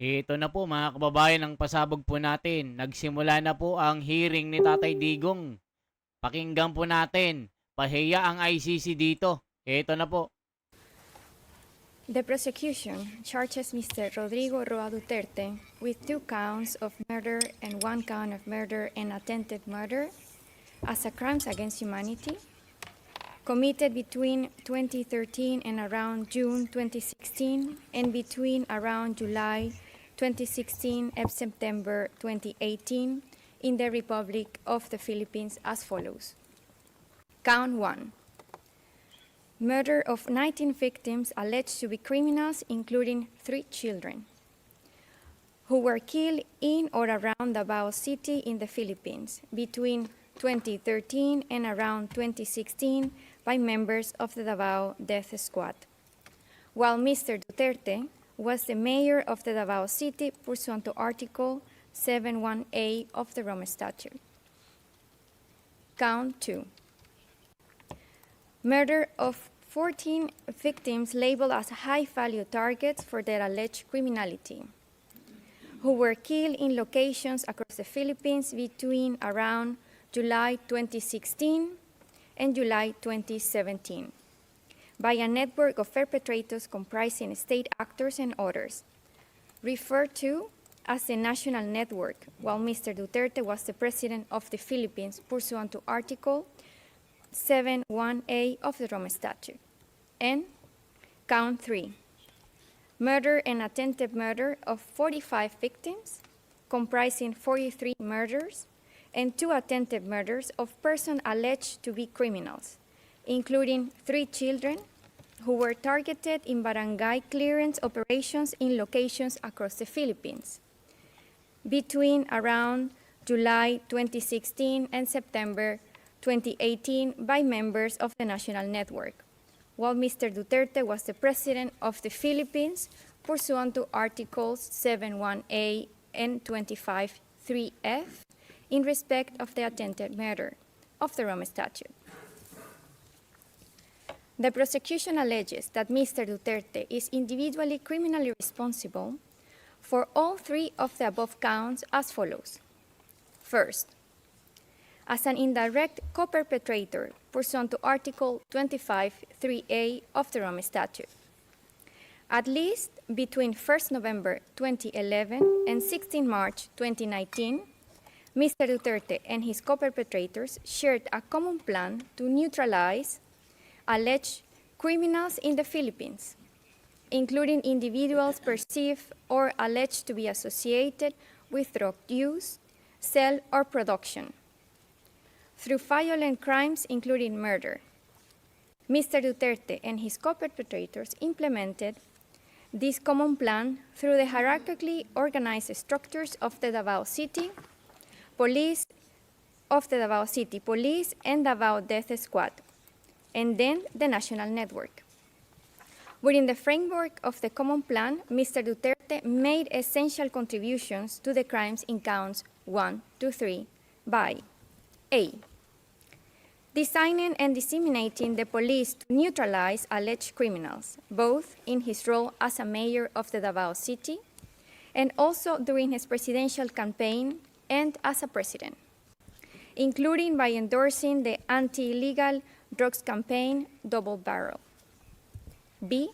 Ito na po mga kababayan ang pasabog po natin. Nagsimula na po ang hearing ni Tatay Digong. Pakinggan po natin. Pahiya ang ICC dito. Ito na po. The prosecution charges Mr. Rodrigo Roa Duterte with 2 counts of murder and 1 count of murder and attempted murder as a crimes against humanity committed between 2013 and around June 2016 and between around July 2016 and September 2018 in the Republic of the Philippines as follows. Count 1. Murder of 19 victims alleged to be criminals, including 3 children, who were killed in or around Davao City in the Philippines between 2013 and around 2016 by members of the Davao Death Squad, while Mr. Duterte was the mayor of the Davao City pursuant to Article 71A of the Rome Statute. Count 2. Murder of 14 victims labeled as high-value targets for their alleged criminality, who were killed in locations across the Philippines between around July 2016 and July 2017 by a network of perpetrators comprising state actors and others, referred to as the National Network, while Mr. Duterte was the President of the Philippines pursuant to Article 71A of the Rome Statute. And count 3. Murder and attempted murder of 45 victims, comprising 43 murders and 2 attempted murders of persons alleged to be criminals, including 3 children who were targeted in barangay clearance operations in locations across the Philippines between around July 2016 and September 2018 by members of the National Network, while Mr. Duterte was the President of the Philippines pursuant to Articles 71A and 25(3)(f in respect of the attempted murder of the Rome Statute. The prosecution alleges that Mr. Duterte is individually criminally responsible for all 3 of the above counts as follows. First, as an indirect co-perpetrator pursuant to Article 25(3)(a) of the Rome Statute. At least between 1st November 2011 and 16 March 2019, Mr. Duterte and his co-perpetrators shared a common plan to neutralize alleged criminals in the Philippines, including individuals perceived or alleged to be associated with drug use, sale, or production, through violent crimes including murder. Mr. Duterte and his co-perpetrators implemented this common plan through the hierarchically organized structures of the Davao City Police and Davao Death Squad, and then the National Network. Within the framework of the common plan, Mr. Duterte made essential contributions to the crimes in counts 1 to 3 by A. Designing and disseminating the police to neutralize alleged criminals, both in his role as a mayor of the Davao City and also during his presidential campaign and as a president, including by endorsing the anti-illegal drugs campaign Double Barrel. B.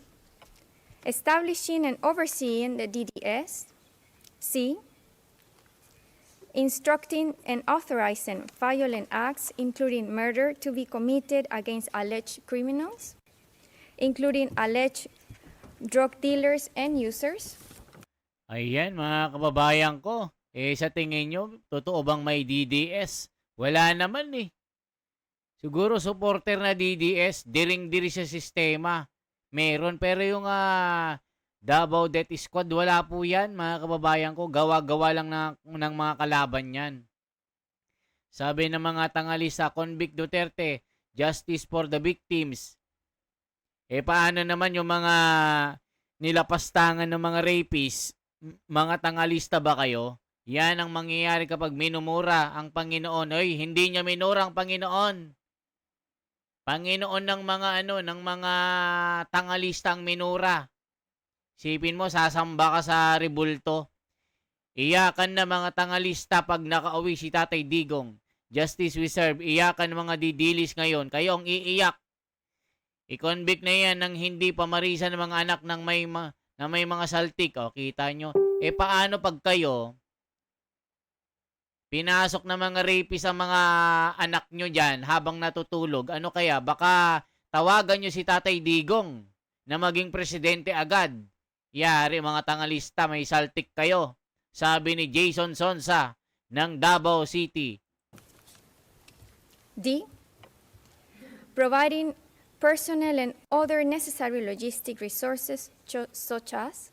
Establishing and overseeing the DDS. C. Instructing and authorizing violent acts, including murder, to be committed against alleged criminals, including alleged drug dealers and users. Ayan mga kababayan ko. Sa tingin nyo, totoo bang may DDS? Wala naman eh. Siguro supporter na DDS, diring-diri sa sistema. Meron, pero yung Davao Death Squad, wala po yan, mga kababayan ko. Gawa-gawa lang ng mga kalaban yan. Sabi ng mga tangalista, Convict Duterte, justice for the victims. Paano naman yung mga nilapastangan ng mga rapists? Mga tangalista ba kayo? Yan ang mangyayari kapag minumura ang Panginoon. Oy, hindi niya minura ang Panginoon. Panginoon ng mga tangalista ang minura. Isipin mo, sasamba ka sa rebulto. Iyakan na mga tangalista pag nakauwi si Tatay Digong. Justice we serve. Iyakan mga didilis ngayon. Kayo ang iiyak. I-convict na yan ng hindi pamarisan ng mga anak ng na may mga saltik. O, kita nyo. Paano pag kayo, pinasok na mga rapist ang mga anak nyo dyan habang natutulog? Ano kaya? Baka tawagan nyo si Tatay Digong na maging presidente agad. Yari mga tangalista, may saltik kayo. Sabi ni Jason Sonsa ng Davao City. D. Providing personnel and other necessary logistic resources such as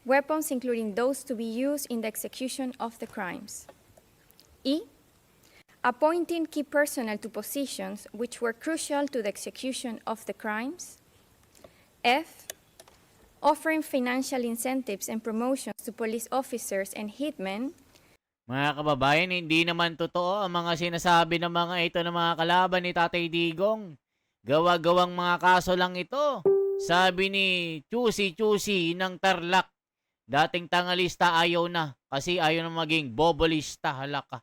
weapons including those to be used in the execution of the crimes. E. Appointing key personnel to positions which were crucial to the execution of the crimes. F. Offering financial incentives and promotions to police officers and hitmen. Mga kababayan, hindi naman totoo ang mga sinasabi ng mga ito ng mga kalaban ni Tatay Digong. Gawa-gawang mga kaso lang ito. Sabi ni Chusi ng Tarlac, dating tangalista ayaw na kasi ayaw na maging bobolista. Halaka.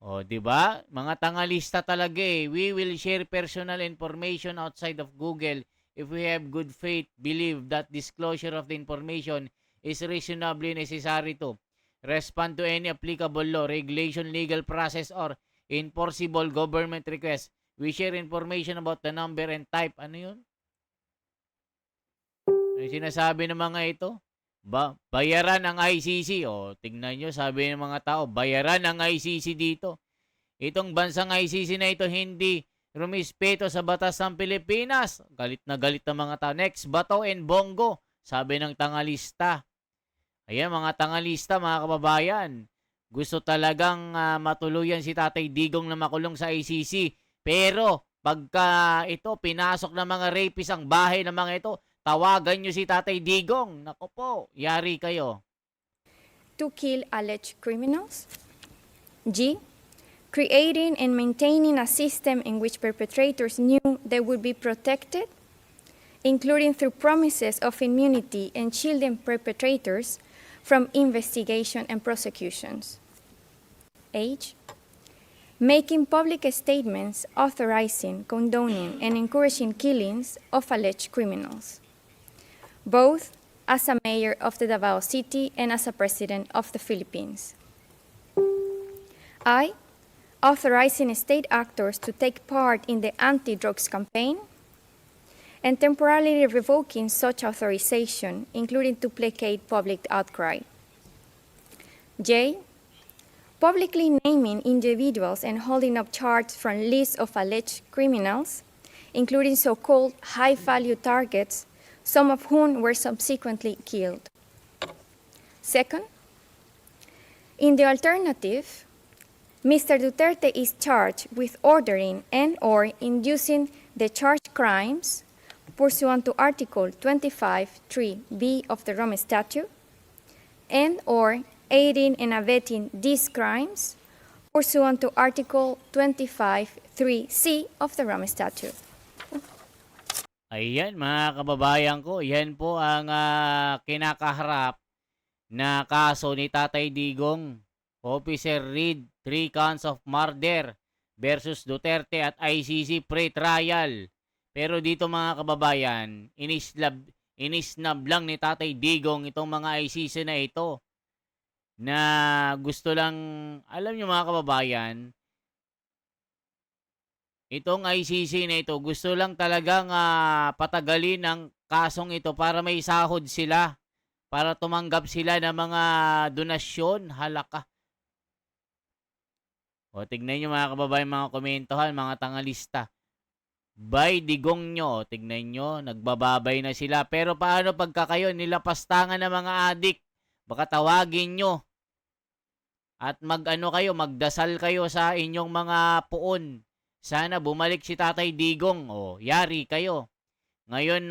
O, di ba? Mga tangalista talaga eh. We will share personal information outside of Google if we have good faith, believe that disclosure of the information is reasonably necessary to respond to any applicable law, regulation, legal process, or enforceable government request. We share information about the number and type. Ano yun? Ano sinasabi ng mga ito? Bayaran ang ICC. O, tingnan nyo, sabi ng mga tao, bayaran ang ICC dito. Itong bansang ICC na ito hindi rumispeto sa batas ng Pilipinas. Galit na galit ng mga tao. Next, Bato and Bongo, sabi ng tangalista. Ayan, mga tangalista, mga kababayan. Gusto talagang matuluyan si Tatay Digong na makulong sa ICC. Pero, pagka ito, pinasok ng mga rapist ang bahay ng mga ito, tawagan nyo si Tatay Digong. Nako po, yari kayo. To kill alleged criminals. G. Creating and maintaining a system in which perpetrators knew they would be protected, including through promises of immunity and shielding perpetrators from investigation and prosecutions. H. Making public statements authorizing, condoning, and encouraging killings of alleged criminals, both as a mayor of the Davao City and as a president of the Philippines. I. Authorizing state actors to take part in the anti-drugs campaign and temporarily revoking such authorization, including to placate public outcry. J. Publicly naming individuals and holding up charts from lists of alleged criminals, including so-called high-value targets, some of whom were subsequently killed. Second, in the alternative, Mr. Duterte is charged with ordering and/or inducing the charged crimes pursuant to Article 25(3)(b) of the Rome Statute, and/or aiding and abetting these crimes pursuant to Article 25(3)(c) of the Rome Statute. Ayan, mga kababayan ko, yan po ang kinakaharap na kaso ni Tatay Digong. Officer Reed, 3 counts of murder versus Duterte at ICC pre-trial. Pero dito mga kababayan, inisnab lang ni Tatay Digong itong mga ICC na ito. Na gusto lang, alam nyo mga kababayan, itong ICC na ito, gusto lang talagang patagalin ang kasong ito para may sahod sila. Para tumanggap sila ng mga donasyon, halaka. O, tignan nyo mga kababayan, mga komentohan, mga tangalista. By Digong nyo, tignan nyo, nagbababay na sila. Pero paano pagka kayo nilapastangan ng mga adik? Baka tawagin nyo. At magdasal kayo sa inyong mga puon. Sana bumalik si Tatay Digong. O, yari kayo. Ngayon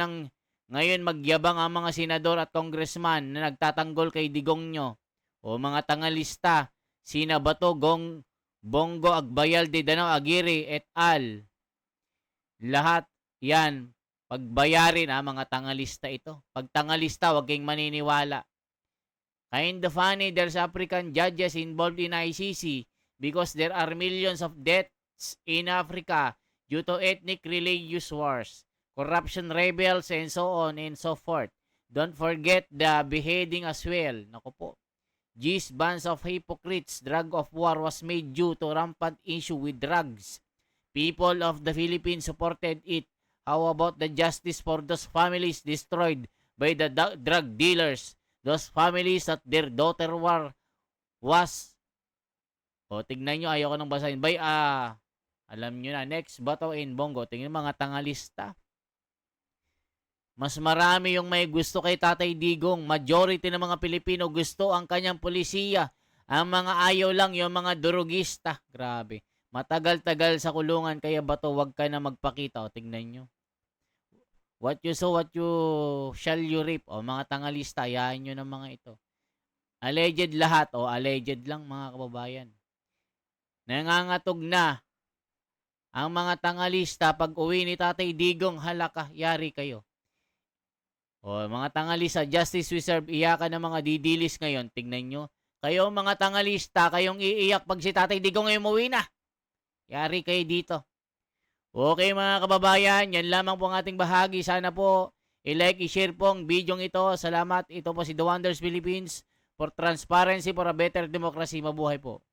magyabang ang mga senador at congressman na nagtatanggol kay Digong nyo. O mga tangalista, sina Bato, Bongo, Agbayal de Danao, Aguirre et al. Lahat yan Pagbayarin mga tangalista ito. Pag tangalista, huwag kayong maniniwala. Kind of funny, there's African judges involved in ICC because there are millions of deaths in Africa due to ethnic religious wars, corruption, rebels, and so on and so forth. Don't forget the beheading as well. Naku po. These bunch of hypocrites, drug of war was made due to rampant issue with drugs. People of the Philippines supported it. How about the justice for those families destroyed by the drug dealers? Those families that their daughter was. O, tignan nyo, ayoko nang basahin. By, alam nyo na, next, Bato and Bongo. Tingnan mga tangalista. Mas marami yung may gusto kay Tatay Digong. Majority ng mga Pilipino gusto ang kanyang polisiya. Ang mga ayaw lang yung mga durugista. Grabe. Matagal-tagal sa kulungan, kaya Bato, wag ka na magpakita. O, tingnan nyo. What you sow, what you shall you reap. O, mga tangalista, hayaan nyo ng mga ito. Alleged lahat. O, alleged lang, mga kababayan. Nangangatog na ang mga tangalista pag uwi ni Tatay Digong. Halaka, yari kayo. O, mga tangalista, justice we serve. Iyakan ng mga didilis ngayon. Tingnan nyo. Kayo, mga tangalista, kayong iiyak pag si Tatay Digong ngayon umuwi na. Yari kayo dito. Okay mga kababayan, yan lamang po ang ating bahagi. Sana po i-like, i-share po ang video ito. Salamat. Ito po si The Wonders Philippines for transparency, for a better democracy. Mabuhay po.